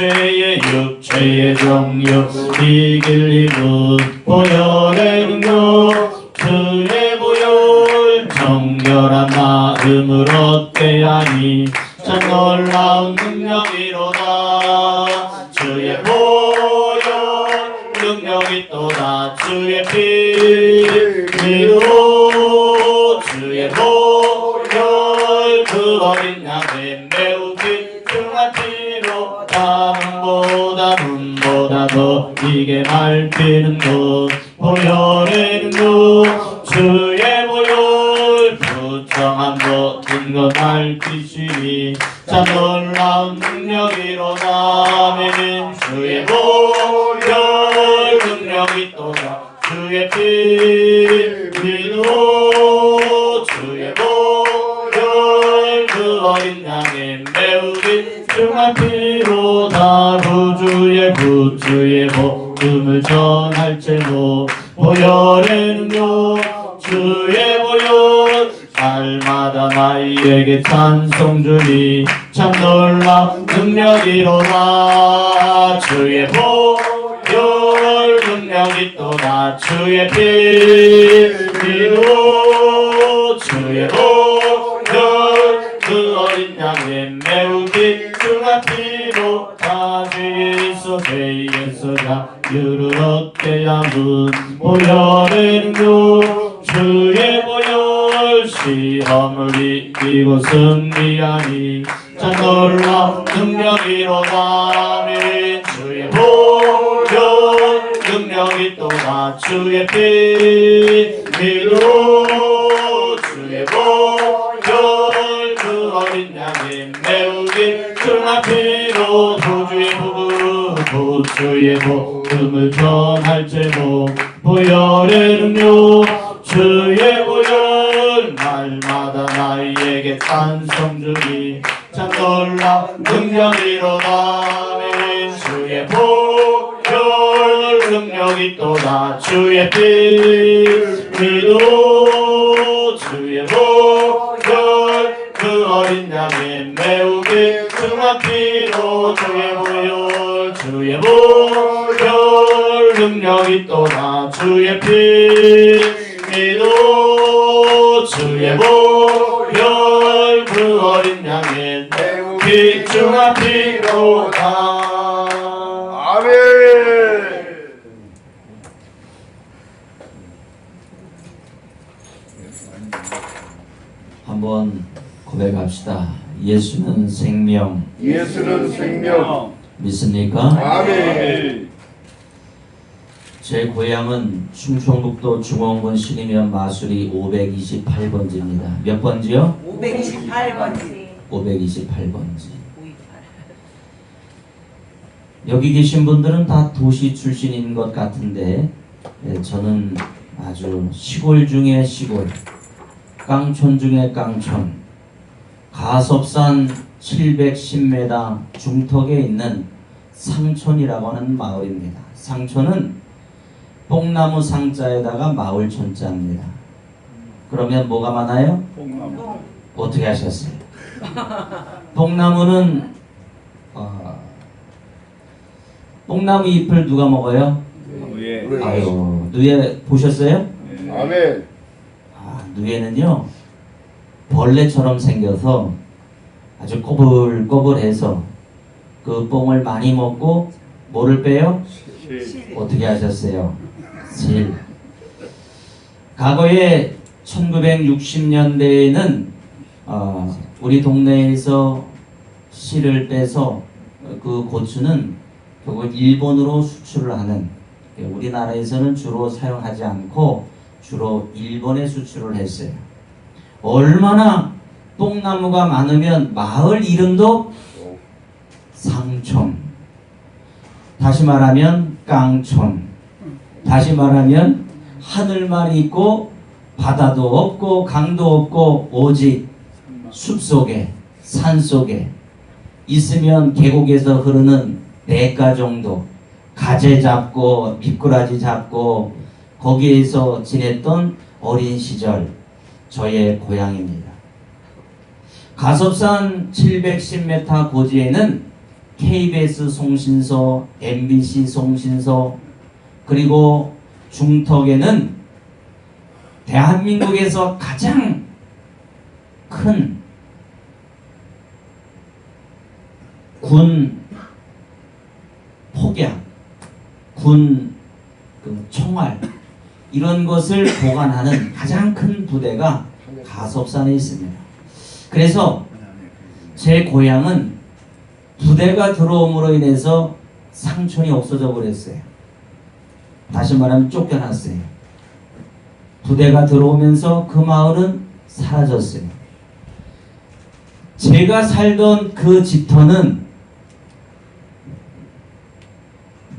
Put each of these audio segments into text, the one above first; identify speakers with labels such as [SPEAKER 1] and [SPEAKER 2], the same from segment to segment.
[SPEAKER 1] 죄의 육 죄의 정욕 이길 이웃 보혈의 능력 주의 보혈 정결한 마음을 얻게 하니 참 놀라운 능력이로다. 주의 보혈 능력이 또다. 주의 피로 주의 보혈 그 어린 양의 매우 귀중한 피로 담보다 더 이게 말피는 것 보혈의 능력 주의 보혈 부정한 모든 것 말피시니 참 놀라운 능력이로다. 아멘. 주의 보혈 능력이 또다. 주의 피로 주의 보혈 그 어린 양의 매우 귀중한 피로다. 구주의 복음을 전할지로 보혈의 능력 주의 보혈 날마다 나에게 찬송 주니 참 놀라운 능력이로다. 주의 보혈 능력이 또다. 주의 피로 주의 보혈 그 어린 양의 매우 귀중한 피로 다 죄에서 자유를 얻게 하는 보혈의 능력 주의 보혈 시험을 이기고 승리하니 참 놀라운 능력이로다. 아멘. 주의 보혈 능력이 또다. 주의 피로 주의 보혈 그 어린 양의 매우 귀중한 피로 구주의 복음을 전할지로 보혈의 능력 주의 보혈 날마다 나에게 찬송 주니 참 놀라운 능력이로다. 아멘. 주의 보혈 능력이 또다. 주의 피로 주의 보혈 그 어린 양의 매우 귀중한 피로 주의 보혈 능력이 또다. 주의 피로 주의 보혈 그 어린 양의 매우 귀중한 피로다.
[SPEAKER 2] 아멘.
[SPEAKER 3] 한번 고백합시다. 예수는 생명.
[SPEAKER 2] 예수는 생명.
[SPEAKER 3] 믿습니까?
[SPEAKER 2] 아멘.
[SPEAKER 3] 제 고향은 충청북도 중원군 신이면 마수리 528번지입니다. 몇 번지요?
[SPEAKER 4] 528번지.
[SPEAKER 3] 528번지. 여기 계신 분들은 다 도시 출신인 것 같은데 저는 아주 시골 중에 시골, 깡촌 중에 깡촌, 가섭산 710m 중턱에 있는 상촌이라고 하는 마을입니다. 상촌은 뽕나무 상자에다가 마을 촌자입니다. 그러면 뭐가 많아요?
[SPEAKER 2] 뽕나무.
[SPEAKER 3] 어떻게 하셨어요? 뽕나무는 뽕나무 잎을 누가 먹어요?
[SPEAKER 2] 예.
[SPEAKER 3] 아유, 누에 보셨어요?
[SPEAKER 2] 아멘.
[SPEAKER 3] 누에는요 벌레처럼 생겨서 아주 꼬불꼬불해서 그 뽕을 많이 먹고 뭐를 빼요? 어떻게 하셨어요? 실. 과거에 1960년대에는 우리 동네에서 실을 빼서 그 고추는 결국 일본으로 수출을 하는, 우리나라에서는 주로 사용하지 않고 주로 일본에 수출을 했어요. 얼마나 뽕나무가 많으면 마을 이름도 상촌, 다시 말하면 깡촌, 다시 말하면 하늘만 있고 바다도 없고 강도 없고 오직 숲속에 산속에 있으면 계곡에서 흐르는 냇가 정도 가재 잡고 미꾸라지 잡고 거기에서 지냈던 어린 시절 저의 고향입니다. 가섭산 710m 고지에는 KBS 송신소, MBC 송신소, 그리고 중턱에는 대한민국에서 가장 큰 군 폭약, 군 총알 이런 것을 보관하는 가장 큰 부대가 가섭산에 있습니다. 그래서 제 고향은 부대가 들어옴으로 인해서 상촌이 없어져 버렸어요. 다시 말하면 쫓겨났어요. 부대가 들어오면서 그 마을은 사라졌어요. 제가 살던 그 집터는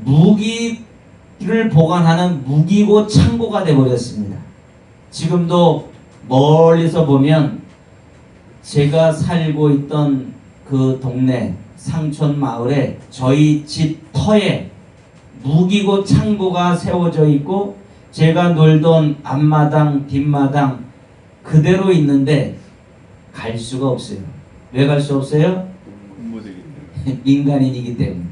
[SPEAKER 3] 무기를 보관하는 무기고 창고가 되어버렸습니다. 지금도 멀리서 보면 제가 살고 있던 그 동네 상촌 마을에 저희 집 터에 무기고 창고가 세워져 있고 제가 놀던 앞마당 뒷마당 그대로 있는데 갈 수가 없어요. 왜 갈 수 없어요?
[SPEAKER 2] 군부대기 때문에.
[SPEAKER 3] 민간인이기 때문에.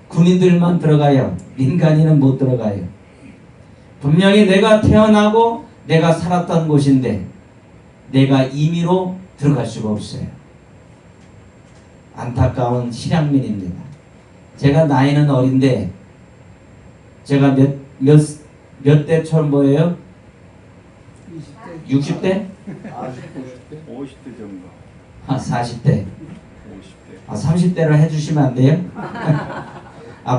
[SPEAKER 3] 군인들만 들어가요. 민간인은 못 들어가요. 분명히 내가 태어나고 내가 살았던 곳인데 내가 임의로 들어갈 수가 없어요. 안타까운 실향민입니다. 제가 나이는 어린데 제가 몇 대 철모예요? 60대?
[SPEAKER 2] 50대 정도.
[SPEAKER 3] 40대.
[SPEAKER 2] 50대.
[SPEAKER 3] 30대로 해주시면 안 돼요?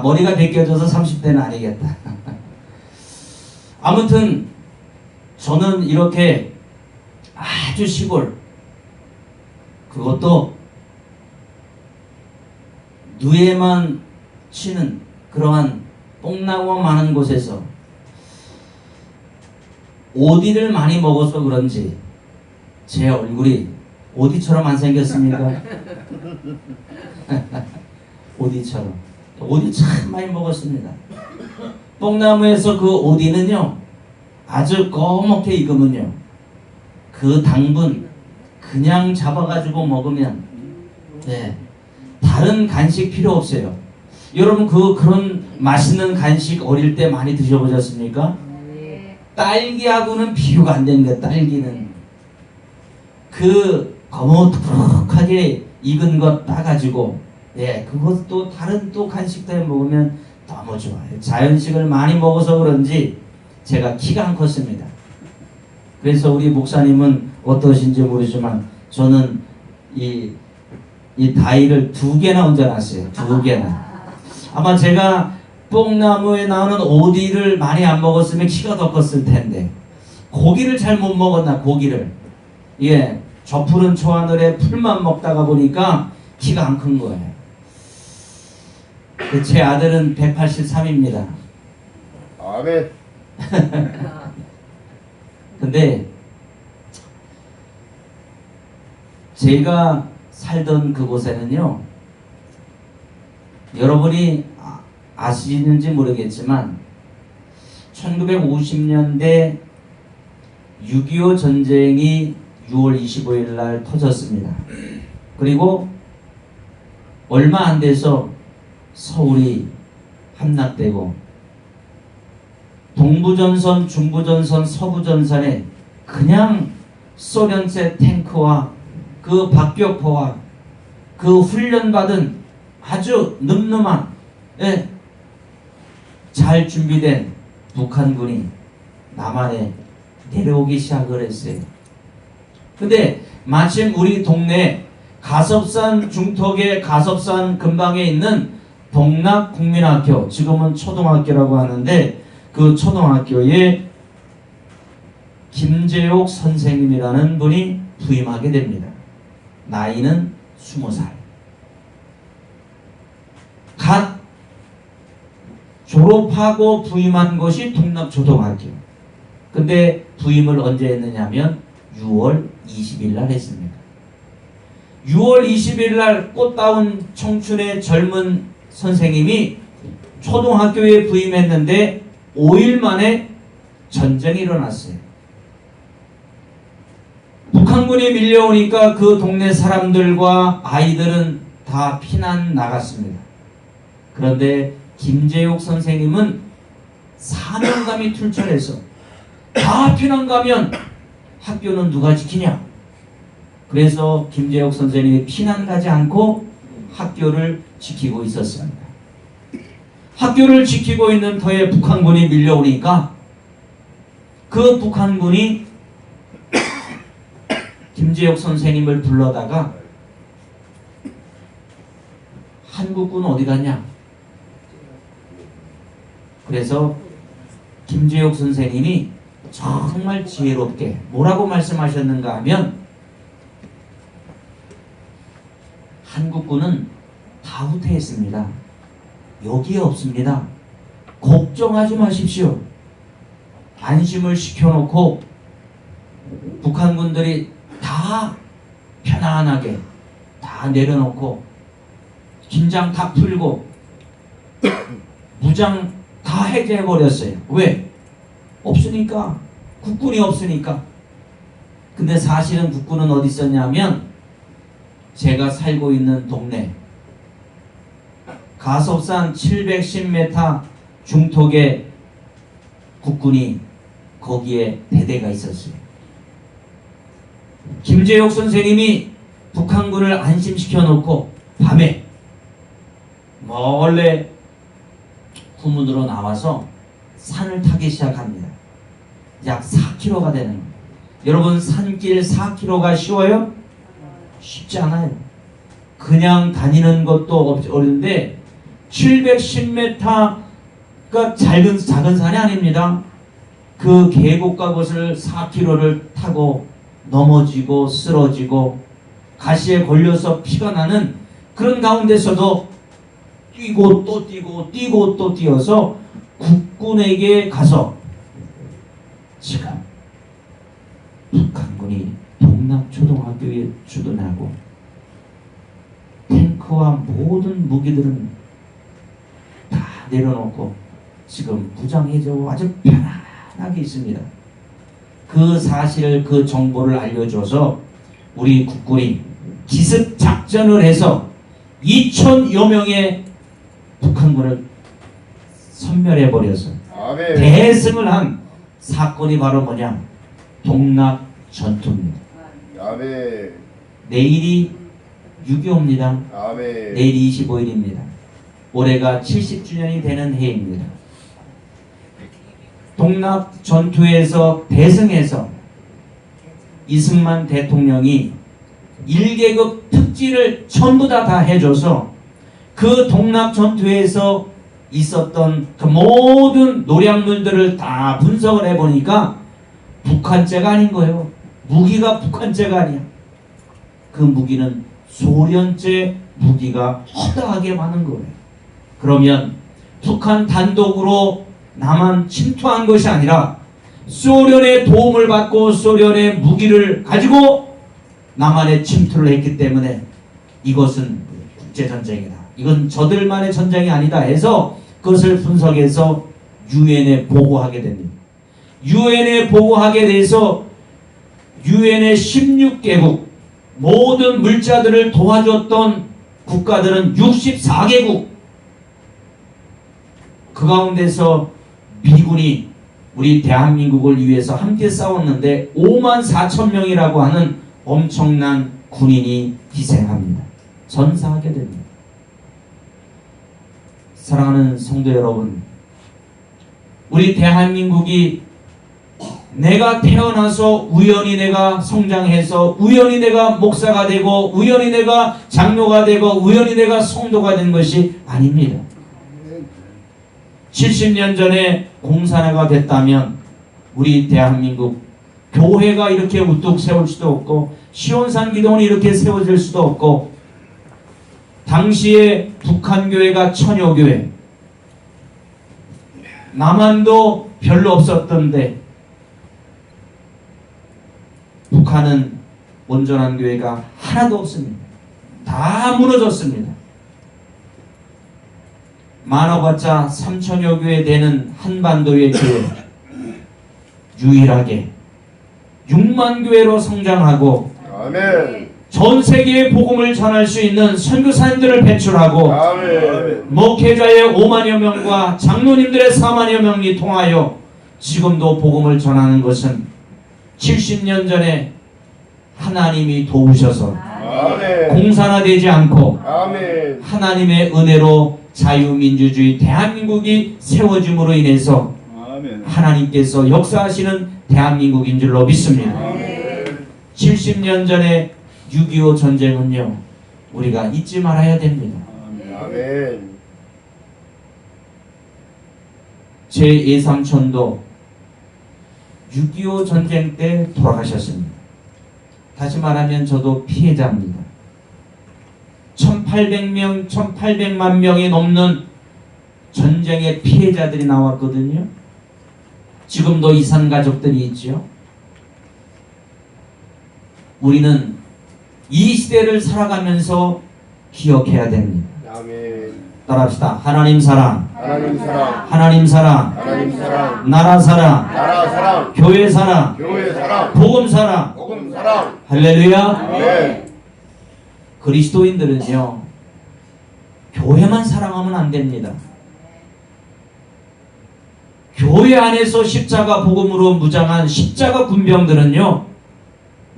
[SPEAKER 3] 머리가 벗겨져서 30대는 아니겠다. 아무튼 저는 이렇게 아주 시골, 그것도 누에만 치는 그러한 뽕나무가 많은 곳에서 오디를 많이 먹어서 그런지 제 얼굴이 오디처럼 안 생겼습니까? 오디처럼. 오디 참 많이 먹었습니다. 뽕나무에서 그 오디는요 아주 꺼멓게 익으면요 그 당분 그냥 잡아가지고 먹으면 다른 간식 필요 없어요. 여러분 그런 맛있는 간식 어릴 때 많이 드셔보셨습니까? 딸기하고는 비교가 안 되는 거예요. 딸기는 그 거뭇하게 익은 것 따가지고 그것도 다른 또 간식 때문에 먹으면 너무 좋아요. 자연식을 많이 먹어서 그런지 제가 키가 안 컸습니다. 그래서 우리 목사님은 어떠신지 모르지만 저는 이 다이를 2개나 얹어놨어요. 2개나. 아마 제가 뽕나무에 나오는 오디를 많이 안 먹었으면 키가 더 컸을 텐데 고기를 잘 못 먹었나 고기를. 저 푸른 초하늘에 풀만 먹다가 보니까 키가 안 큰 거예요. 제 아들은 183입니다.
[SPEAKER 2] 아멘.
[SPEAKER 3] 근데 제가 살던 그곳에는요 여러분이 아시는지 모르겠지만 1950년대 6.25 전쟁이 6월 25일 날 터졌습니다. 그리고 얼마 안 돼서 서울이 함락되고 동부전선, 중부전선, 서부전선에 그냥 소련製탱크와 그 박격포와 그 훈련받은 아주 늠름한 잘 준비된 북한군이 남한에 내려오기 시작을 했어요. 근데 마침 우리 동네 가섭산 중턱의 가섭산 근방에 있는 동락국민학교, 지금은 초등학교라고 하는데 그 초등학교에 김재옥 선생님이라는 분이 부임하게 됩니다. 나이는 20살. 갓 졸업하고 부임한 것이 동락초등학교. 근데 부임을 언제 했느냐면 6월 20일 날 했습니다. 6월 20일 날 꽃다운 청춘의 젊은 선생님이 초등학교에 부임했는데 5일 만에 전쟁이 일어났어요. 북한군이 밀려오니까 그 동네 사람들과 아이들은 다 피난 나갔습니다. 그런데 김재욱 선생님은 사명감이 툴툴해서 다 피난 가면 학교는 누가 지키냐? 그래서 김재욱 선생님이 피난 가지 않고 학교를 지키고 있었습니다. 학교를 지키고 있는 터에 북한군이 밀려오니까 그 북한군이 김재욱 선생님을 불러다가 한국군 어디 갔냐? 그래서 김재욱 선생님이 정말 지혜롭게 뭐라고 말씀하셨는가 하면 한국군은 다 후퇴했습니다. 여기에 없습니다. 걱정하지 마십시오. 안심을 시켜놓고 북한군들이 다 편안하게 다 내려놓고 긴장 다 풀고 무장 다 해제해버렸어요. 왜? 없으니까. 국군이 없으니까. 근데 사실은 국군은 어디 있었냐면 제가 살고 있는 동네 가섭산 710m 중턱에 국군이 거기에 대대가 있었어요. 김재욱 선생님이 북한군을 안심시켜 놓고 밤에 몰래 후문으로 나와서 산을 타기 시작합니다. 약 4km가 되는 거예요. 여러분 산길 4km가 쉬워요? 쉽지 않아요. 그냥 다니는 것도 어려운데 710m가 작은 산이 아닙니다. 그 계곡과 곳을 4km를 타고 넘어지고 쓰러지고 가시에 걸려서 피가 나는 그런 가운데서도 뛰고 또 뛰고 뛰고 또 뛰어서 국군에게 가서 지금 북한군이 동락초등학교에 주둔하고 탱크와 모든 무기들은 다 내려놓고 지금 무장해제하고 아주 편안하게 있습니다. 그 사실을 그 정보를 알려줘서 우리 국군이 기습 작전을 해서 2,000여 명의 북한군을 섬멸해버려서
[SPEAKER 2] 아멘.
[SPEAKER 3] 대승을 한 사건이 바로 뭐냐? 동락 전투입니다.
[SPEAKER 2] 아멘.
[SPEAKER 3] 내일이 6.25입니다.
[SPEAKER 2] 아멘.
[SPEAKER 3] 내일이 25일입니다. 올해가 70주년이 되는 해입니다. 동락 전투에서 대승해서 이승만 대통령이 1계급 특지를 전부 다 해줘서 그 동락 전투에서 있었던 그 모든 노량물들을 다 분석을 해보니까 북한제가 아닌 거예요. 무기가 북한제가 아니야. 그 무기는 소련제 무기가 허다하게 많은 거예요. 그러면 북한 단독으로 남한 침투한 것이 아니라 소련의 도움을 받고 소련의 무기를 가지고 남한에 침투를 했기 때문에 이것은 국제전쟁이다. 이건 저들만의 전쟁이 아니다 해서 그것을 분석해서 유엔에 보고하게 됩니다. 유엔에 보고하게 돼서 유엔의 16개국 모든 물자들을 도와줬던 국가들은 64개국 그 가운데서 미군이 우리 대한민국을 위해서 함께 싸웠는데 54,000명이라고 하는 엄청난 군인이 희생합니다. 전사하게 됩니다. 사랑하는 성도 여러분, 우리 대한민국이 내가 태어나서 우연히 내가 성장해서 우연히 내가 목사가 되고 우연히 내가 장로가 되고 우연히 내가 성도가 된 것이 아닙니다. 70년 전에 공산화가 됐다면 우리 대한민국 교회가 이렇게 우뚝 세울 수도 없고 시온산 기도원이 이렇게 세워질 수도 없고 당시에 북한교회가 천여교회 남한도 별로 없었던데 북한은 온전한 교회가 하나도 없습니다. 다 무너졌습니다. 많아봤자 3,000여 교회 되는 한반도의 교회 유일하게 6만 교회로 성장하고
[SPEAKER 2] 아멘.
[SPEAKER 3] 전 세계에 복음을 전할 수 있는 선교사님들을 배출하고
[SPEAKER 2] 아멘.
[SPEAKER 3] 목회자의 5만여 명과 장로님들의 4만여 명이 통하여 지금도 복음을 전하는 것은 70년 전에 하나님이 도우셔서
[SPEAKER 2] 아멘.
[SPEAKER 3] 공산화되지 않고
[SPEAKER 2] 아멘.
[SPEAKER 3] 하나님의 은혜로 자유민주주의 대한민국이 세워짐으로 인해서
[SPEAKER 2] 아멘.
[SPEAKER 3] 하나님께서 역사하시는 대한민국인 줄로 믿습니다. 70년 전에 6.25 전쟁은요, 우리가 잊지 말아야 됩니다.
[SPEAKER 2] 아멘.
[SPEAKER 3] 제 예삼촌도 6.25 전쟁 때 돌아가셨습니다. 다시 말하면 저도 피해자입니다. 1800만 명이 넘는 전쟁의 피해자들이 나왔거든요. 지금도 이산 가족들이 있죠. 우리는 이 시대를 살아가면서 기억해야 됩니다.
[SPEAKER 2] 아멘.
[SPEAKER 3] 따라합시다. 하나님 사랑,
[SPEAKER 2] 하나님 사랑.
[SPEAKER 3] 하나님 사랑,
[SPEAKER 2] 하나님 사랑.
[SPEAKER 3] 나라 사랑,
[SPEAKER 2] 나라 사랑.
[SPEAKER 3] 교회 사랑,
[SPEAKER 2] 교회 사랑.
[SPEAKER 3] 복음 사랑.
[SPEAKER 2] 복음 사랑.
[SPEAKER 3] 할렐루야.
[SPEAKER 2] 아멘.
[SPEAKER 3] 그리스도인들은요, 교회만 사랑하면 안 됩니다. 교회 안에서 십자가 복음으로 무장한 십자가 군병들은요,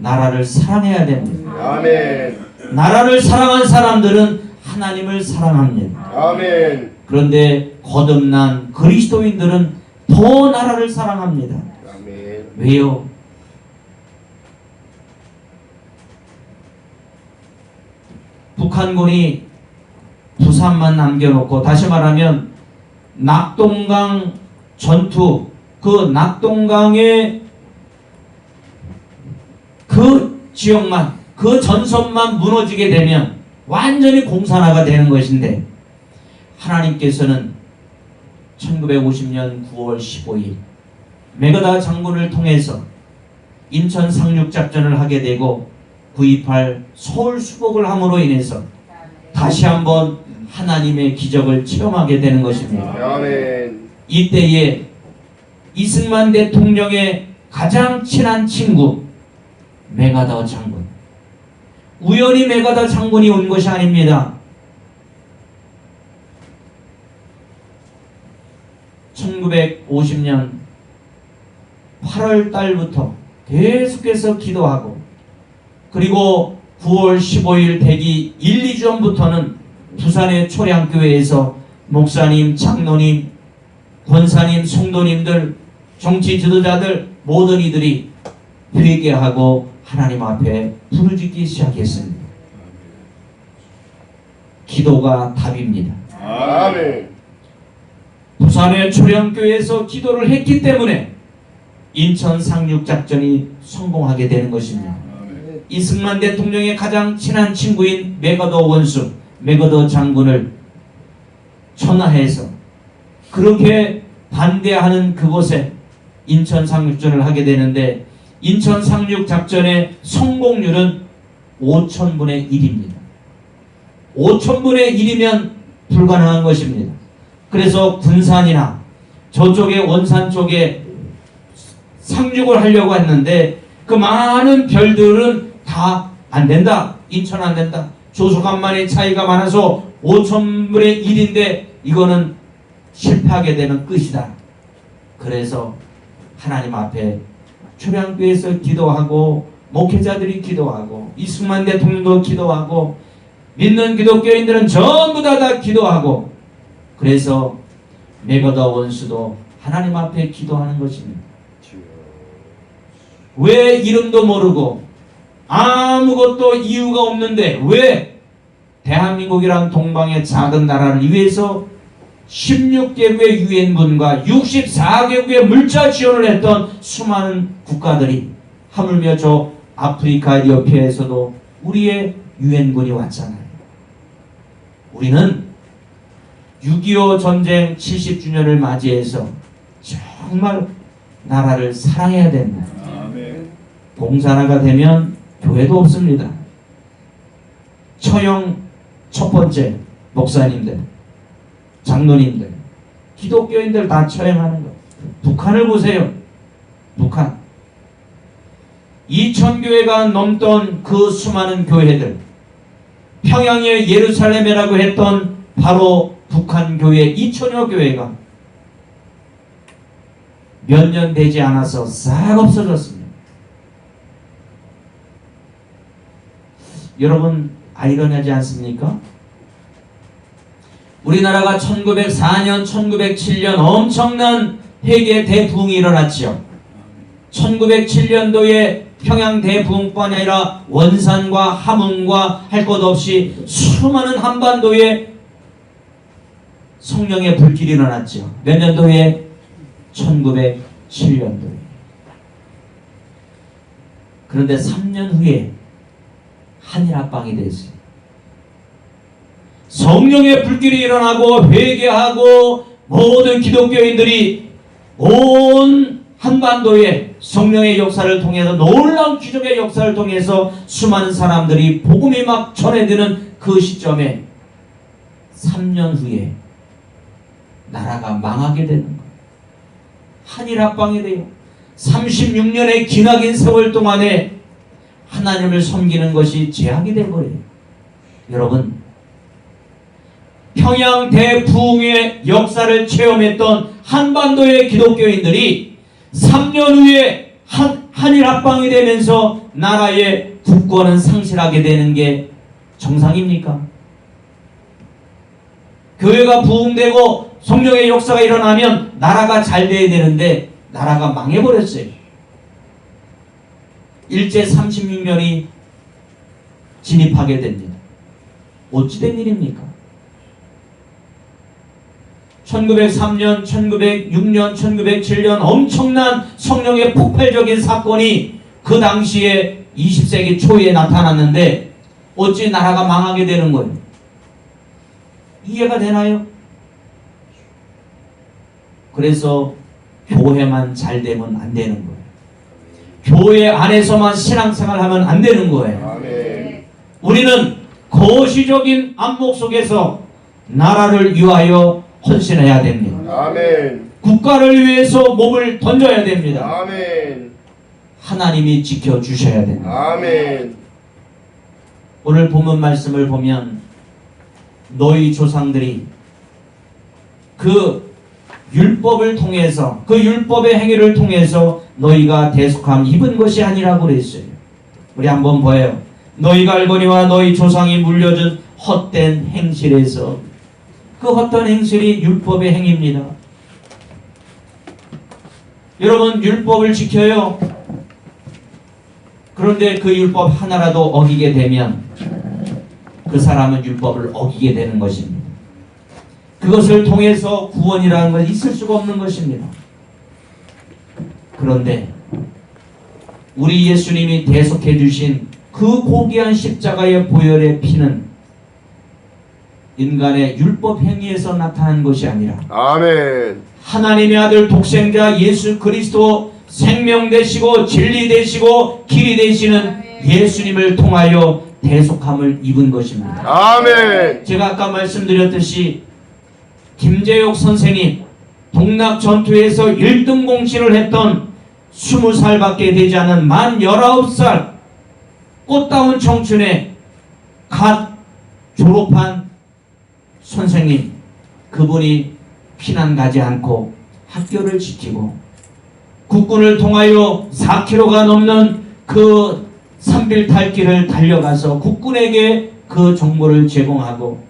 [SPEAKER 3] 나라를 사랑해야 됩니다.
[SPEAKER 2] 아멘.
[SPEAKER 3] 나라를 사랑한 사람들은 하나님을 사랑합니다.
[SPEAKER 2] 아멘.
[SPEAKER 3] 그런데 거듭난 그리스도인들은 더 나라를 사랑합니다.
[SPEAKER 2] 아멘.
[SPEAKER 3] 왜요? 북한군이 부산만 남겨놓고, 다시 말하면 낙동강 전투, 그 낙동강의 그 지역만, 그 전선만 무너지게 되면 완전히 공산화가 되는 것인데, 하나님께서는 1950년 9월 15일 메가다 장군을 통해서 인천 상륙작전을 하게 되고 9.28 서울 수복을 함으로 인해서 다시 한번 하나님의 기적을 체험하게 되는 것입니다.
[SPEAKER 2] 아멘.
[SPEAKER 3] 이때에 이승만 대통령의 가장 친한 친구 메가더 장군, 우연히 메가더 장군이 온 것이 아닙니다. 1950년 8월 달부터 계속해서 기도하고, 그리고 9월 15일 되기 1, 2주 전부터는 부산의 초량교회에서 목사님, 장로님, 권사님, 성도님들, 정치 지도자들 모든 이들이 회개하고 하나님 앞에 부르짖기 시작했습니다. 기도가 답입니다.
[SPEAKER 2] 아멘.
[SPEAKER 3] 부산의 초량교회에서 기도를 했기 때문에 인천 상륙작전이 성공하게 되는 것입니다.
[SPEAKER 2] 아멘.
[SPEAKER 3] 이승만 대통령의 가장 친한 친구인 메가더 원수, 메가더 장군을 천하해서 그렇게 반대하는 그곳에 인천 상륙전을 하게 되는데, 인천 상륙작전의 성공률은 5,000분의 1입니다. 5,000분의 1이면 불가능한 것입니다. 그래서 군산이나 저쪽에 원산 쪽에 상륙을 하려고 했는데 그 많은 별들은 다 안 된다. 인천 안 된다. 조수간만의 차이가 많아서 5,000분의 1인데 이거는 실패하게 되면 끝이다. 그래서 하나님 앞에 초량교회에서 기도하고, 목회자들이 기도하고, 이승만 대통령도 기도하고, 믿는 기독교인들은 전부 다 기도하고, 그래서 메가더 원수도 하나님 앞에 기도하는 것입니다. 왜 이름도 모르고 아무것도 이유가 없는데 왜 대한민국이란 동방의 작은 나라를 위해서 16개국의 유엔군과 64개국의 물자 지원을 했던 수많은 국가들이, 하물며 저 아프리카 에티오피아에서도 우리의 유엔군이 왔잖아요. 우리는 6.25 전쟁 70주년을 맞이해서 정말 나라를 사랑해야 됩니다.
[SPEAKER 2] 아멘.
[SPEAKER 3] 공산화가 되면 교회도 없습니다. 처형 첫 번째 목사님들, 장로님들, 기독교인들 다 처형하는 거. 북한을 보세요. 북한. 2000교회가 넘던 그 수많은 교회들, 평양의 예루살렘이라고 했던 바로 북한 교회 2000여 교회가 몇 년 되지 않아서 싹 없어졌습니다. 여러분 아이러니하지 않습니까? 우리나라가 1904년, 1907년 엄청난 회계 대부흥이 일어났지요. 1907년도에 평양 대부흥뿐 아니라 원산과 함흥과 할 것 없이 수많은 한반도에 성령의 불길이 일어났죠. 몇 년도에? 1907년도에. 그런데 3년 후에 한일합방이 됐어요. 성령의 불길이 일어나고 회개하고 모든 기독교인들이 온 한반도에 성령의 역사를 통해서 놀라운 기적의 역사를 통해서 수많은 사람들이 복음이 막 전해지는 그 시점에 3년 후에 나라가 망하게 되는 거예요. 한일합방이 돼요. 36년의 기나긴 세월 동안에 하나님을 섬기는 것이 제약이 되어버려요. 여러분, 평양 대부흥의 역사를 체험했던 한반도의 기독교인들이 3년 후에 한일합방이 되면서 나라의 국권은 상실하게 되는 게 정상입니까? 교회가 부흥되고 성령의 역사가 일어나면 나라가 잘 돼야 되는데 나라가 망해버렸어요. 일제 36년이 진입하게 됩니다. 어찌된 일입니까? 1903년, 1906년, 1907년 엄청난 성령의 폭발적인 사건이 그 당시에 20세기 초에 나타났는데 어찌 나라가 망하게 되는 거예요? 이해가 되나요? 그래서 교회만 잘 되면 안 되는 거예요. 교회 안에서만 신앙생활 하면 안 되는 거예요.
[SPEAKER 2] 아멘.
[SPEAKER 3] 우리는 거시적인 안목 속에서 나라를 위하여 헌신해야 됩니다.
[SPEAKER 2] 아멘.
[SPEAKER 3] 국가를 위해서 몸을 던져야 됩니다.
[SPEAKER 2] 아멘.
[SPEAKER 3] 하나님이 지켜주셔야 됩니다.
[SPEAKER 2] 아멘.
[SPEAKER 3] 오늘 본문 말씀을 보면 너희 조상들이 그 율법을 통해서 그 율법의 행위를 통해서 너희가 대속함 입은 것이 아니라고 그랬어요. 우리 한번 봐요. 너희가 알거니와 너희 조상이 물려준 헛된 행실에서 그 헛된 행실이 율법의 행위입니다. 여러분 율법을 지켜요. 그런데 그 율법 하나라도 어기게 되면 그 사람은 율법을 어기게 되는 것입니다. 그것을 통해서 구원이라는 건 있을 수가 없는 것입니다. 그런데 우리 예수님이 대속해 주신 그 고귀한 십자가의 보혈의 피는 인간의 율법 행위에서 나타난 것이 아니라
[SPEAKER 2] 아멘.
[SPEAKER 3] 하나님의 아들 독생자 예수 그리스도 생명 되시고 진리 되시고 길이 되시는 예수님을 통하여 대속함을 입은 것입니다.
[SPEAKER 2] 아멘.
[SPEAKER 3] 제가 아까 말씀드렸듯이 김재옥 선생님 동락 전투에서 1등 공신을 했던 20살밖에 되지 않은 만 19살 꽃다운 청춘에 갓 졸업한 선생님, 그분이 피난 가지 않고 학교를 지키고 국군을 통하여 4km가 넘는 그 산빌탈길을 달려가서 국군에게 그 정보를 제공하고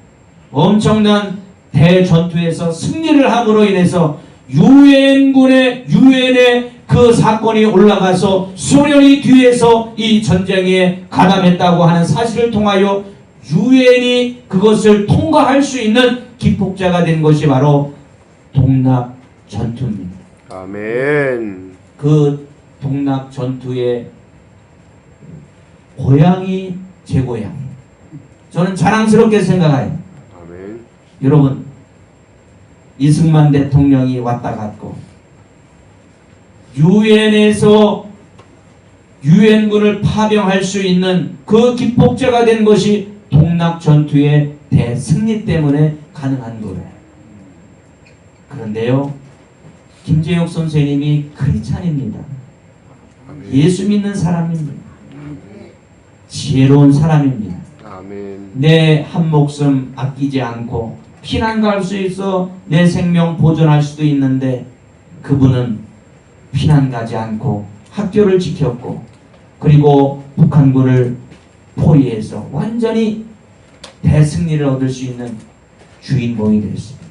[SPEAKER 3] 엄청난 대전투에서 승리를 함으로 인해서 유엔의 그 사건이 올라가서 소련이 뒤에서 이 전쟁에 가담했다고 하는 사실을 통하여 유엔이 그것을 통과할 수 있는 기폭제가 된 것이 바로 동락 전투입니다.
[SPEAKER 2] 아멘.
[SPEAKER 3] 그 동락 전투의 고향이 제 고향이에요. 저는 자랑스럽게 생각해요.
[SPEAKER 2] 아멘.
[SPEAKER 3] 여러분, 이승만 대통령이 왔다 갔고 유엔에서 유엔군을 파병할 수 있는 그 기폭제가 된 것이 동락 전투의 대승리 때문에 가능한 거예요. 그런데요, 김재옥 선생님이 크리스찬입니다. 예수 믿는 사람입니다. 지혜로운 사람입니다.
[SPEAKER 2] 아멘.
[SPEAKER 3] 내 한 목숨 아끼지 않고 피난 갈 수 있어 내 생명 보존할 수도 있는데 그분은 피난 가지 않고 학교를 지켰고 그리고 북한군을 포위해서 완전히 대승리를 얻을 수 있는 주인공이 되었습니다.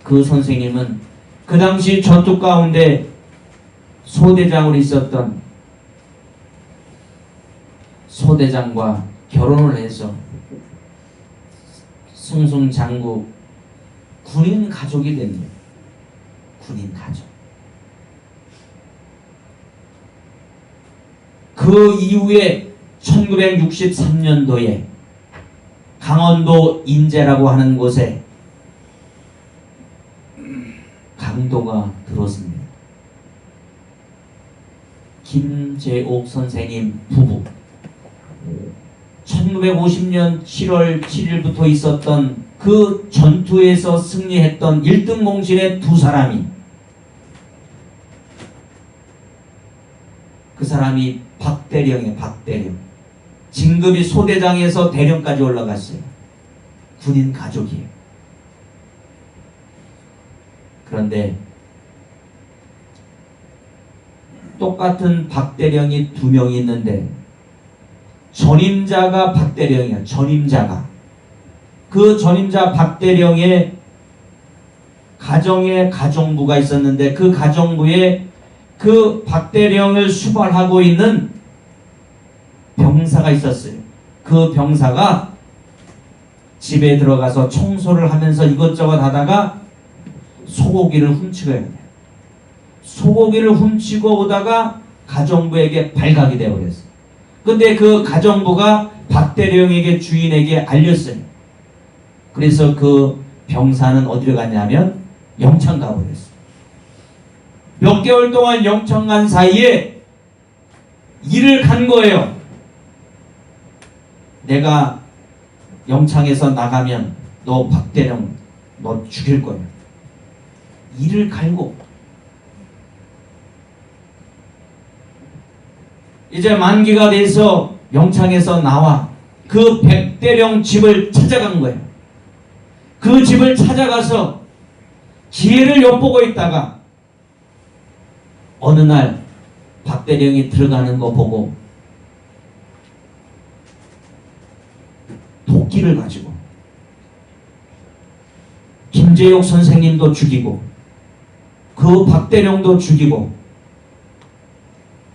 [SPEAKER 3] 그 선생님은 그 당시 전투 가운데 소대장으로 있었던 소대장과 결혼을 해서 승승장구 군인 가족이 됩니다. 군인 가족. 그 이후에 1963년도에 강원도 인제라고 하는 곳에 강도가 들어왔습니다. 김재옥 선생님 부부 1950년 7월 7일부터 있었던 그 전투에서 승리했던 1등 공신의 두 사람이 그 사람이 박대령이에요. 박대령. 진급이 소대장에서 대령까지 올라갔어요. 군인 가족이에요. 그런데 똑같은 박대령이 두 명이 있는데 전임자가 박대령이야. 전임자가. 그 전임자 박대령의 가정에 가정부가 있었는데 그 가정부에 그 박대령을 수발하고 있는 병사가 있었어요. 그 병사가 집에 들어가서 청소를 하면서 이것저것 하다가 소고기를 훔치고 해요. 소고기를 훔치고 오다가 가정부에게 발각이 되어버렸어요. 근데 그 가정부가 박대령에게 주인에게 알렸어요. 그래서 그 병사는 어디로 갔냐면 영창 가버렸어요. 몇 개월 동안 영창 간 사이에 일을 간 거예요. 내가 영창에서 나가면 너 박대령 너 죽일 거야. 일을 갈고 이제 만기가 돼서 영창에서 나와 그 백대령 집을 찾아간 거예요. 그 집을 찾아가서 기회를 엿보고 있다가 어느 날 박대령이 들어가는 거 보고 도끼를 가지고 김재옥 선생님도 죽이고 그 박대령도 죽이고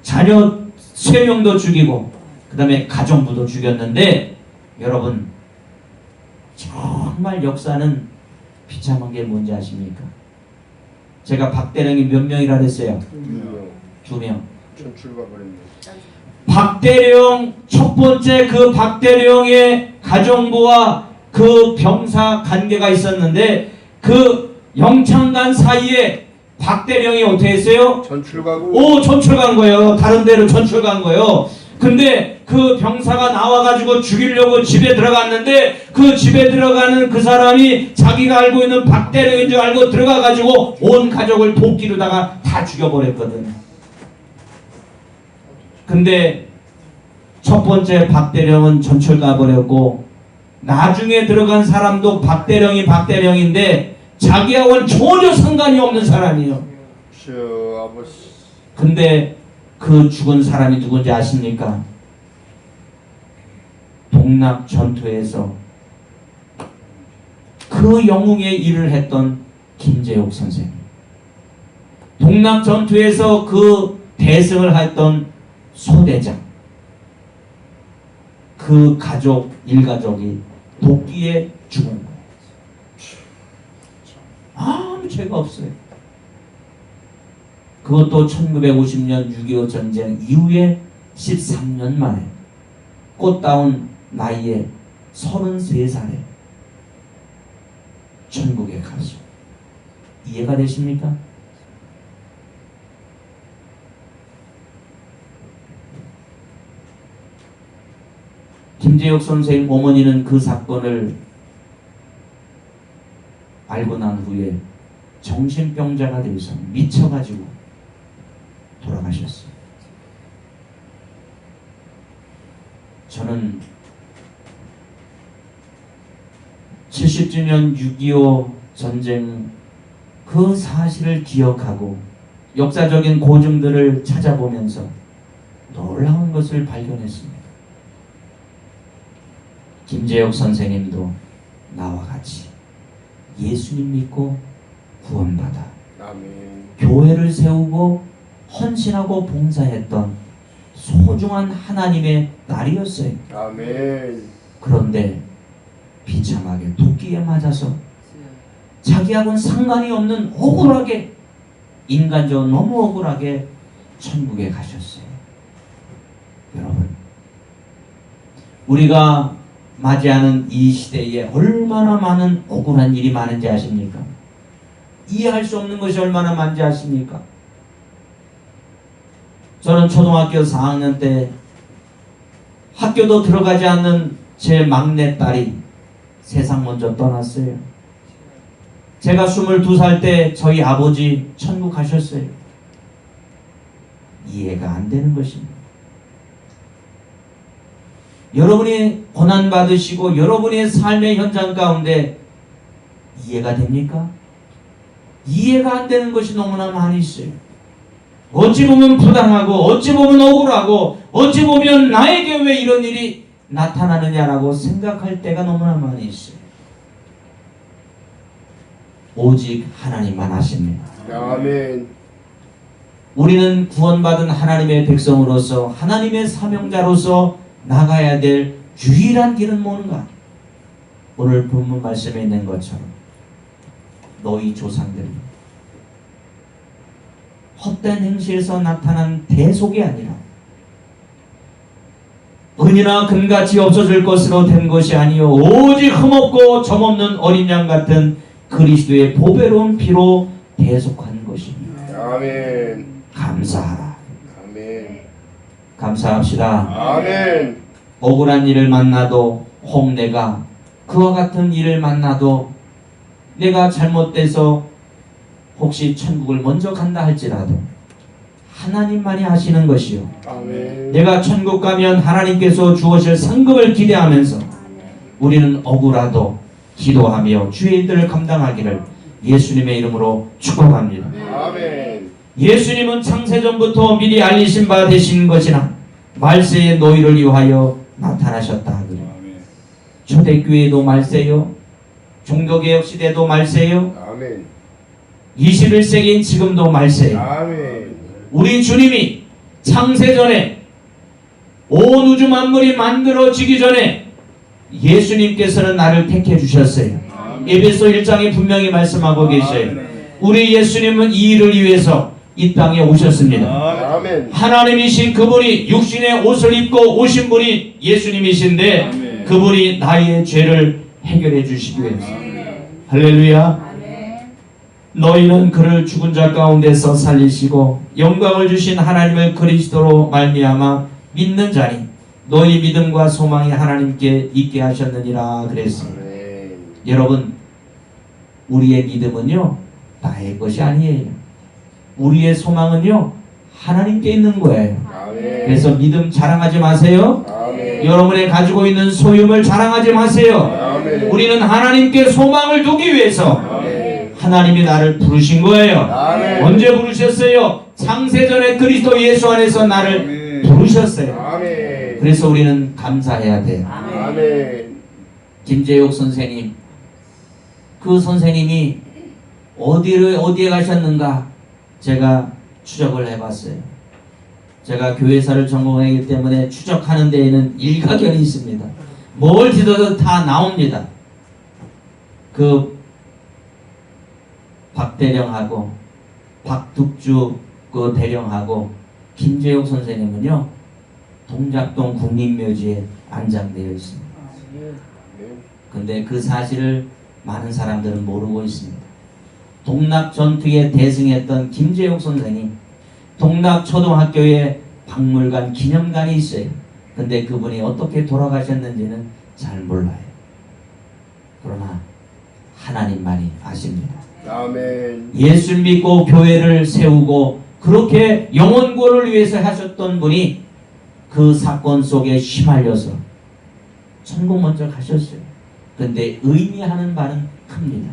[SPEAKER 3] 자녀 3명도 죽이고 그 다음에 가정부도 죽였는데 여러분 정말 역사는 비참한 게 뭔지 아십니까? 제가 박대령이 몇 명이라 그랬어요? 2명.
[SPEAKER 2] 전출가 버렸네.
[SPEAKER 3] 박대령 첫 번째 그 박대령의 가정부와 그 병사 관계가 있었는데 그 영창간 사이에 박대령이 어떻게 했어요?
[SPEAKER 2] 전출 가고.
[SPEAKER 3] 오, 전출 간 거예요. 다른 데로 전출 간 거예요. 근데 그 병사가 나와가지고 죽이려고 집에 들어갔는데 그 집에 들어가는 그 사람이 자기가 알고 있는 박대령인 줄 알고 들어가가지고 온 가족을 도끼로다가 다 죽여버렸거든. 근데 첫 번째 박대령은 전출 가버렸고 나중에 들어간 사람도 박대령인데 자기하고는 전혀 상관이 없는 사람이에요.
[SPEAKER 2] 아버지.
[SPEAKER 3] 근데 그 죽은 사람이 누군지 아십니까? 동락 전투에서 그 영웅의 일을 했던 김재옥 선생님. 동락 전투에서 그 대승을 했던 소대장. 그 가족, 일가족이 도끼에 죽은 거예요. 아무 죄가 없어요. 그것도 1950년 6.25 전쟁 이후에 13년 만에 꽃다운 나이에 33살에 천국에 가죠. 이해가 되십니까? 김재옥 선생님 어머니는 그 사건을 알고 난 후에 정신병자가 되어서 미쳐가지고 돌아가셨어요. 저는 70주년 6.25 전쟁 그 사실을 기억하고 역사적인 고증들을 찾아보면서 놀라운 것을 발견했습니다. 김재혁 선생님도 나와 같이 예수님 믿고 구원받아
[SPEAKER 2] 아멘.
[SPEAKER 3] 교회를 세우고 헌신하고 봉사했던 소중한 하나님의 딸이었어요.
[SPEAKER 2] 아멘.
[SPEAKER 3] 그런데 비참하게 도끼에 맞아서 자기하고는 상관이 없는 억울하게, 인간적으로 너무 억울하게 천국에 가셨어요. 여러분, 우리가 맞이하는 이 시대에 얼마나 많은 억울한 일이 많은지 아십니까? 이해할 수 없는 것이 얼마나 많은지 아십니까? 저는 초등학교 4학년 때 학교도 들어가지 않는 제 막내 딸이 세상 먼저 떠났어요. 제가 22살 때 저희 아버지 천국 가셨어요. 이해가 안 되는 것입니다. 여러분이 고난받으시고 여러분의 삶의 현장 가운데 이해가 됩니까? 이해가 안 되는 것이 너무나 많이 있어요. 어찌 보면 부당하고 어찌 보면 억울하고 어찌 보면 나에게 왜 이런 일이 나타나느냐라고 생각할 때가 너무나 많이 있어요. 오직 하나님만 아십니다.
[SPEAKER 2] 아멘.
[SPEAKER 3] 우리는 구원받은 하나님의 백성으로서 하나님의 사명자로서 나가야 될 유일한 길은 뭔가? 오늘 본문 말씀에 있는 것처럼 너희 조상들이 헛된 행실에서 나타난 대속이 아니라 은이나 금같이 없어질 것으로 된 것이 아니요 오직 흠없고 점없는 어린 양 같은 그리스도의 보배로운 피로 대속한 것입니다.
[SPEAKER 2] 아멘.
[SPEAKER 3] 감사하라.
[SPEAKER 2] 아멘.
[SPEAKER 3] 감사합시다.
[SPEAKER 2] 아멘.
[SPEAKER 3] 억울한 일을 만나도 혹 내가 그와 같은 일을 만나도 내가 잘못돼서 혹시 천국을 먼저 간다 할지라도 하나님만이 하시는 것이요.
[SPEAKER 2] 아멘.
[SPEAKER 3] 내가 천국 가면 하나님께서 주어질 상급을 기대하면서 우리는 억울하도 기도하며 주의 일들을 감당하기를 예수님의 이름으로 축복합니다.
[SPEAKER 2] 아멘.
[SPEAKER 3] 예수님은 창세전부터 미리 알리신 바 되신 것이나 말세의 너희를 위하여 나타나셨다. 초대교회도 말세요. 종교개혁 시대도 말세요.
[SPEAKER 2] 아멘.
[SPEAKER 3] 21세기인 지금도 말세요.
[SPEAKER 2] 아멘.
[SPEAKER 3] 우리 주님이 창세전에 온 우주 만물이 만들어지기 전에 예수님께서는 나를 택해 주셨어요. 에베소 1장에 분명히 말씀하고 계셔요. 우리 예수님은 이 일을 위해서 이 땅에 오셨습니다.
[SPEAKER 2] 아멘.
[SPEAKER 3] 하나님이신 그분이 육신의 옷을 입고 오신 분이 예수님이신데 그분이 나의 죄를 해결해 주시기 위해서. 할렐루야. 너희는 그를 죽은 자 가운데서 살리시고 영광을 주신 하나님을 그리스도로 말미암아 믿는 자니 너희 믿음과 소망이 하나님께 있게 하셨느니라 그랬습니다.
[SPEAKER 2] 아멘.
[SPEAKER 3] 여러분, 우리의 믿음은요 나의 것이 아니에요. 우리의 소망은요 하나님께 있는 거예요.
[SPEAKER 2] 아멘.
[SPEAKER 3] 그래서 믿음 자랑하지 마세요.
[SPEAKER 2] 아멘.
[SPEAKER 3] 여러분의 가지고 있는 소유물 자랑하지 마세요.
[SPEAKER 2] 아멘.
[SPEAKER 3] 우리는 하나님께 소망을 두기 위해서
[SPEAKER 2] 아멘.
[SPEAKER 3] 하나님이 나를 부르신 거예요.
[SPEAKER 2] 아멘.
[SPEAKER 3] 언제 부르셨어요? 창세전에 그리스도 예수 안에서 나를 부르셨어요.
[SPEAKER 2] 아멘.
[SPEAKER 3] 그래서 우리는 감사해야 돼요.
[SPEAKER 2] 아멘.
[SPEAKER 3] 김재욱 선생님, 그 선생님이 어디에 가셨는가 제가 추적을 해봤어요. 제가 교회사를 전공하기 때문에 추적하는 데에는 일가견이 있습니다. 뭘 뒤져도 다 나옵니다. 그 박대령하고 박득주 그 대령하고 김재욱 선생님은요 동작동 국립묘지에 안장되어 있습니다. 근데 그 사실을 많은 사람들은 모르고 있습니다. 동락 전투에 대승했던 김재욱 선생님, 동락 초등학교에 박물관 기념관이 있어요. 근데 그분이 어떻게 돌아가셨는지는 잘 몰라요. 그러나 하나님만이 아십니다.
[SPEAKER 2] 아멘.
[SPEAKER 3] 예수 믿고 교회를 세우고 그렇게 영혼구원을 위해서 하셨던 분이 그 사건 속에 휘말려서 천국 먼저 가셨어요. 근데 의미하는 바는 큽니다.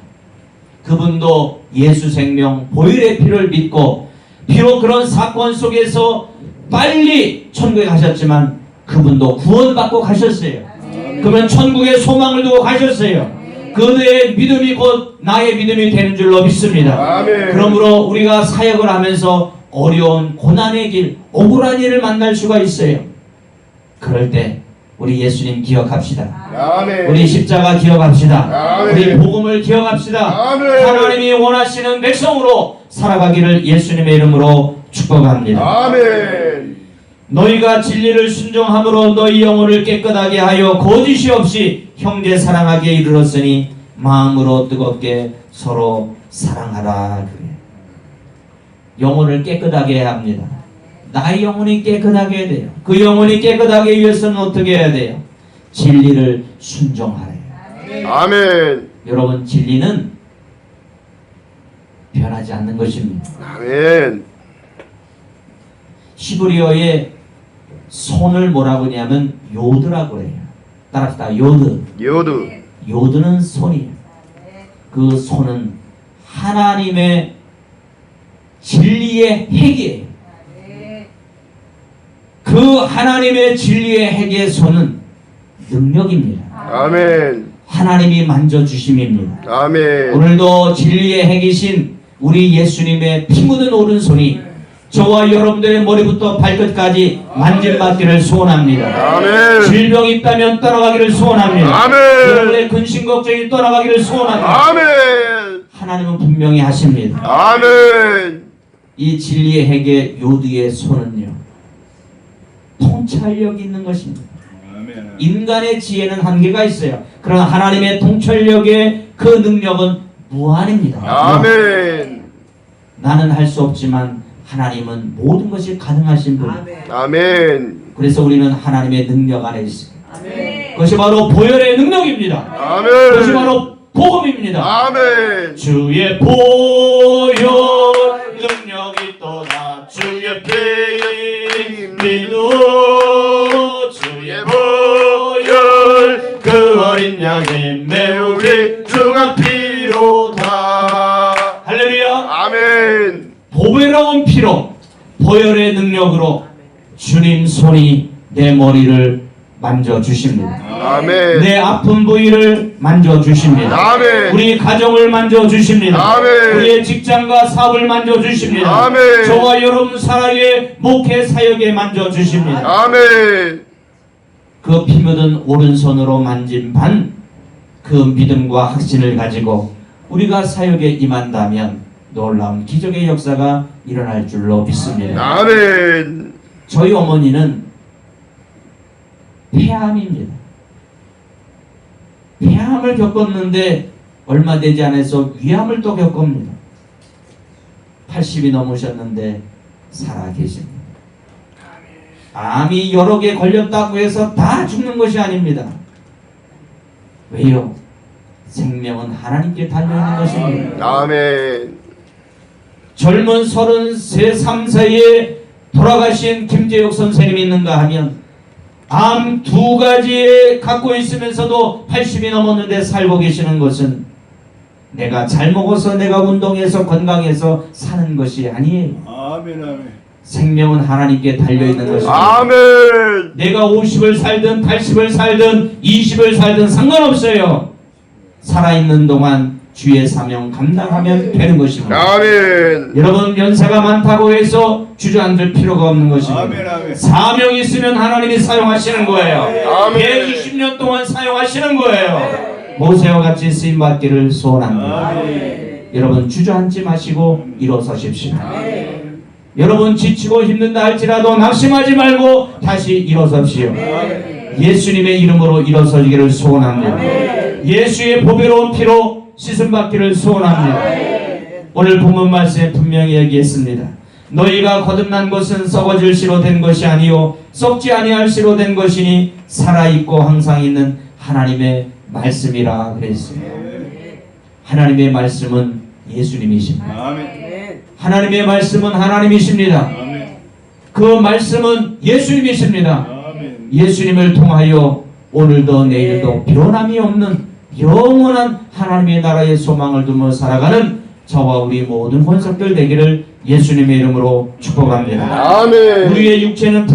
[SPEAKER 3] 그분도 예수 생명 보혈의 피를 믿고 비록 그런 사건 속에서 빨리 천국에 가셨지만 그분도 구원받고 가셨어요. 그러면 천국에 소망을 두고 가셨어요. 그의 믿음이 곧 나의 믿음이 되는 줄로 믿습니다.
[SPEAKER 2] 아멘.
[SPEAKER 3] 그러므로 우리가 사역을 하면서 어려운 고난의 길, 억울한 일을 만날 수가 있어요. 그럴 때 우리 예수님 기억합시다.
[SPEAKER 2] 아멘.
[SPEAKER 3] 우리 십자가 기억합시다.
[SPEAKER 2] 아멘.
[SPEAKER 3] 우리 복음을 기억합시다.
[SPEAKER 2] 아멘.
[SPEAKER 3] 하나님이 원하시는 백성으로 살아가기를 예수님의 이름으로 축복합니다.
[SPEAKER 2] 아멘.
[SPEAKER 3] 너희가 진리를 순종함으로 너희 영혼을 깨끗하게 하여 거짓이 없이 형제 사랑하기에 이르렀으니 마음으로 뜨겁게 서로 사랑하라. 그래. 영혼을 깨끗하게 해야 합니다. 나의 영혼이 깨끗하게 해야 돼요. 그 영혼이 깨끗하게 위해서는 어떻게 해야 돼요? 진리를 순종하래요.
[SPEAKER 2] 아멘.
[SPEAKER 3] 여러분, 진리는 변하지 않는 것입니다.
[SPEAKER 2] 아멘.
[SPEAKER 3] 히브리어의 손을 뭐라고 하냐면 요드라고 해요. 따라합시다. 요드.
[SPEAKER 2] 요드.
[SPEAKER 3] 요드는 손이에요. 그 손은 하나님의 진리의 핵이에요. 그 하나님의 진리의 핵의 손은 능력입니다.
[SPEAKER 2] 아멘.
[SPEAKER 3] 하나님이 만져주심입니다.
[SPEAKER 2] 아멘.
[SPEAKER 3] 오늘도 진리의 핵이신 우리 예수님의 피 묻은 오른손이 저와 여러분들의 머리부터 발끝까지 만짐받기를 소원합니다.
[SPEAKER 2] 아멘.
[SPEAKER 3] 질병이 있다면 떠나가기를 소원합니다.
[SPEAKER 2] 아멘.
[SPEAKER 3] 여러분의 근심 걱정이 떠나가기를 소원합니다.
[SPEAKER 2] 아멘.
[SPEAKER 3] 하나님은 분명히 하십니다.
[SPEAKER 2] 아멘.
[SPEAKER 3] 이 진리의 핵의 요드의 손은요, 통찰력이 있는 것입니다. 인간의 지혜는 한계가 있어요. 그러나 하나님의 통찰력의 그 능력은 무한입니다.
[SPEAKER 2] 아멘.
[SPEAKER 3] 나는 할 수 없지만 하나님은 모든 것이 가능하신 분.
[SPEAKER 2] 아멘.
[SPEAKER 3] 그래서 우리는 하나님의 능력 안에 있습니다.
[SPEAKER 4] 아멘.
[SPEAKER 3] 그것이 바로 보혈의 능력입니다. 그것이
[SPEAKER 2] 아멘.
[SPEAKER 3] 바로 복음입니다.
[SPEAKER 2] 아멘.
[SPEAKER 3] 주의 보혈 능력이 떠나 주의 피 믿어 주의 보혈 그 어린 양의 매우 귀중한 피로다. 할렐루야.
[SPEAKER 2] 아멘.
[SPEAKER 3] 보배로운 피로 보혈의 능력으로 주님 손이 내 머리를 만져주십니다.
[SPEAKER 2] 아멘.
[SPEAKER 3] 내 아픈 부위를 만져주십니다.
[SPEAKER 2] 아멘.
[SPEAKER 3] 우리 가정을 만져주십니다.
[SPEAKER 2] 아멘.
[SPEAKER 3] 우리의 직장과 사업을 만져주십니다.
[SPEAKER 2] 아멘.
[SPEAKER 3] 저와 여러분 사랑의 목회 사역에 만져주십니다.
[SPEAKER 2] 아멘.
[SPEAKER 3] 그 피 묻은 오른손으로 만진 반 그 믿음과 확신을 가지고 우리가 사역에 임한다면 놀라운 기적의 역사가 일어날 줄로 믿습니다.
[SPEAKER 2] 아멘.
[SPEAKER 3] 저희 어머니는 폐암입니다. 폐암을 겪었는데 얼마 되지 않아서 위암을 또 겪습니다. 80이 넘으셨는데 살아 계십니다. 암이 여러 개 걸렸다고 해서 다 죽는 것이 아닙니다. 왜요? 생명은 하나님께 달려있는 것입니다.
[SPEAKER 2] 아멘.
[SPEAKER 3] 젊은 33, 3세에 돌아가신 김재욱 선생님이 있는가 하면 암 2가지에 갖고 있으면서도 80이 넘었는데 살고 계시는 것은 내가 잘 먹어서 내가 운동해서 건강해서 사는 것이 아니에요.
[SPEAKER 5] 아멘. 아멘.
[SPEAKER 3] 생명은 하나님께 달려있는 것입니다.
[SPEAKER 2] 아멘.
[SPEAKER 3] 내가 50을 살든 80을 살든 20을 살든 상관없어요. 살아있는 동안 주의 사명 감당하면 되는 것입니다.
[SPEAKER 2] 아멘.
[SPEAKER 3] 여러분, 연세가 많다고 해서 주저앉을 필요가 없는 것입니다.
[SPEAKER 5] 아멘. 아멘.
[SPEAKER 3] 사명이 있으면 하나님이 사용하시는 거예요.
[SPEAKER 2] 아멘.
[SPEAKER 3] 120년 동안 사용하시는 거예요. 모세와 같이 쓰임받기를 소원합니다.
[SPEAKER 5] 아멘.
[SPEAKER 3] 여러분, 주저앉지 마시고 일어서십시오. 여러분, 지치고 힘든다 할지라도 낙심하지 말고 다시 일어섭시오. 예수님의 이름으로 일어서기를 소원합니다. 예수의 보배로운 피로 씻음받기를 소원합니다. 오늘 본문 말씀에 분명히 얘기했습니다. 너희가 거듭난 것은 썩어질 씨로 된 것이 아니요 썩지 아니할 씨로 된 것이니 살아있고 항상 있는 하나님의 말씀이라 그랬어요. 하나님의 말씀은 예수님이십니다.
[SPEAKER 5] 아멘.
[SPEAKER 3] 하나님의 말씀은 하나님이십니다.
[SPEAKER 5] 아멘.
[SPEAKER 3] 그 말씀은 예수님이십니다.
[SPEAKER 5] 아멘.
[SPEAKER 3] 예수님을 통하여 오늘도 내일도 변함이 없는 영원한 하나님의 나라의 소망을 두며 살아가는 저와 우리 모든 권속들 되기를 예수님의 이름으로 축복합니다.
[SPEAKER 2] 아멘.
[SPEAKER 3] 우리의 육체는